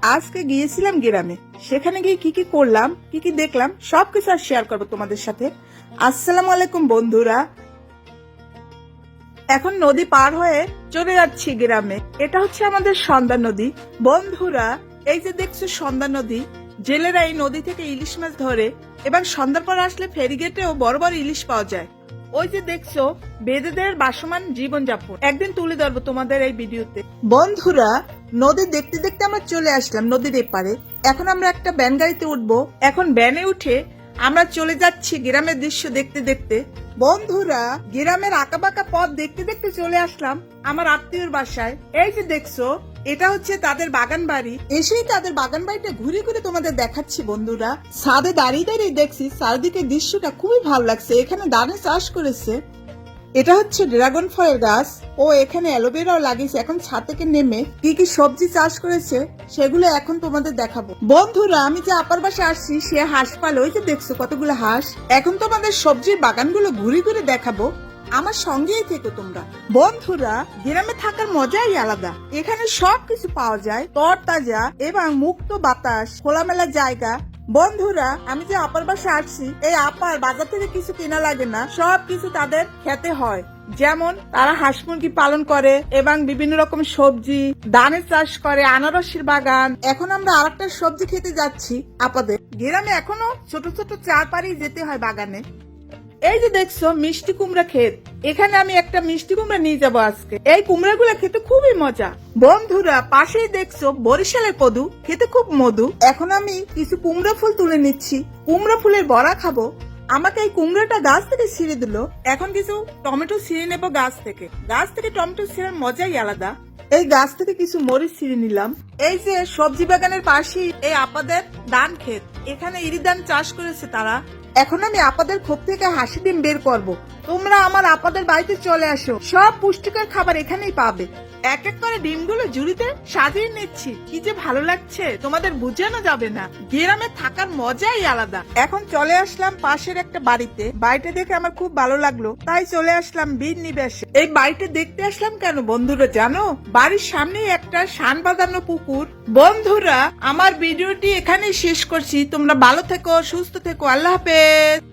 আজকে গিয়েছিলাম গ্রামে, সেখানে গিয়ে কি কি করলাম, কি কি দেখলাম সবকিছু আর শেয়ার করবো তোমাদের সাথে। আসসালামু আলাইকুম বন্ধুরা। এখন নদী পার হয়ে চলে যাচ্ছি গ্রামে। এটা হচ্ছে আমাদের সন্ধ্যা নদী। বন্ধুরা, এই যে দেখছো সন্ধ্যা নদী, জেলেরা এই নদী থেকে ইলিশ মাছ ধরে এবং সন্ধ্যার পর আসলে ফেরিগেটেও বড় বড় ইলিশ পাওয়া যায়। ওই যে দেখছো বেদেদের বাসমান জীবনযাপন একদিন তুলে ধরবো তোমাদের এই ভিডিওতে। বন্ধুরা, নদী দেখতে দেখতে আমরা চলে আসলাম নদীর এপারে। এখন আমরা একটা ভ্যান গাড়িতে উঠবো। এখন ভ্যানে উঠে আমরা চলে যাচ্ছি গ্রামের দৃশ্য দেখতে দেখতে। বন্ধুরা, গ্রামের আঁকাবাঁকা পথ দেখতে দেখতে চলে আসলাম আমার আত্মীয়র বাসায়। এই যে দেখছো, এটা হচ্ছে তাদের বাগান বাড়ি। এসেই তাদের বাগান বাড়িটা ঘুরে ঘুরে তোমাদের দেখাচ্ছি। বন্ধুরা, ছাদে দাঁড়িয়ে দাঁড়িয়ে দেখছি চারিদিকে দৃশ্যটা খুবই ভালো লাগছে। এখানে ধানের চাষ করেছে। এটা হচ্ছে ড্রাগন ফলের গাছ ও এখানে অ্যালোভেরাও লাগিয়েছে। এখন ছাদ থেকে নেমে কি কি সবজি চাষ করেছে সেগুলো এখন তোমাদের দেখাবো। বন্ধুরা, আমি যে আপার বাসা আসছি সে হাঁস পালে। ওই যে দেখছো কতগুলো হাঁস। এখন তোমাদের সবজির বাগানগুলো ঘুরে ঘুরে দেখাবো। আমার সঙ্গেই থেকো তোমরা। বন্ধুরা, গ্রামে থাকার মজাই আলাদা। এখানে সবকিছু পাওয়া যায় তরতাজা এবং মুক্ত বাতাস, খোলামেলা জায়গা। বন্ধুরা, আমি যে আপার বাসা আসছি, এই আপার বাজার থেকে কিছু কেনা লাগে না, সবকিছু তাদের খেতে হয়। যেমন তারা হাঁস মুরগি পালন করে এবং বিভিন্ন রকম সবজি, ধানের চাষ করে, আনারসের বাগান। এখন আমরা আরেকটা সবজি খেতে যাচ্ছি আপাদের। গ্রামে এখনো ছোট ছোট চার পাড়ি যেতে হয় বাগানে। এই যে দেখছো মিষ্টি কুমড়া ক্ষেত। এখানে আমি একটা মিষ্টি কুমড়া নিয়ে যাবো আজকে। এই কুমড়া গুলা খেতে খুবই মজা। বন্ধুরা, পাশেই দেখছো বরিশালের কদু, খেতে খুব মধু। এখন আমি কিছু কুমড়া ফুল তুলে নিচ্ছি, কুমড়া ফুলের বড়া খাবো। আমাকে এই কুমড়াটা গাছ থেকে ছিঁড়ে দিল। এখন কিছু টমেটো ছিঁড়ে নেবো গাছ থেকে। গাছ থেকে টমেটো ছিঁড়ার মজাই আলাদা। এই গাছ থেকে কিছু মরিচ ছিঁড়ে নিলাম। এই যে সবজি বাগানের পাশেই এই আপাদের ধান ক্ষেত। এখানে ইরি ধান চাষ করেছে তারা। এখন আমি আপাদের খোপ থেকে হাসি ডিম বের করব। তোমরা আমার আপাদের বাড়িতে চলে আসো, সব পুষ্টিকর খাবার এখানেই পাবে। এক এক করে ডিমগুলো ঝুড়িতে সাজিয়ে নিচ্ছি। কি যে ভালো লাগছে তোমাদের বোঝানো যাবে না। গ্রামে থাকার মজাই আলাদা। এখন চলে আসলাম পাশের একটা বাড়িতে। বাড়িটা দেখে আমার খুব ভালো লাগলো, তাই চলে আসলাম বীর নিবাসে। এই বাড়িটা দেখতে আসলাম কেন বন্ধুরা জানো? বাড়ির সামনেই একটা শান বাঁধানো পুকুর। বন্ধুরা, আমার ভিডিওটি এখানেই শেষ করছি। তোমরা ভালো থেকো, সুস্থ থেকো। আল্লাহ হাফেজ।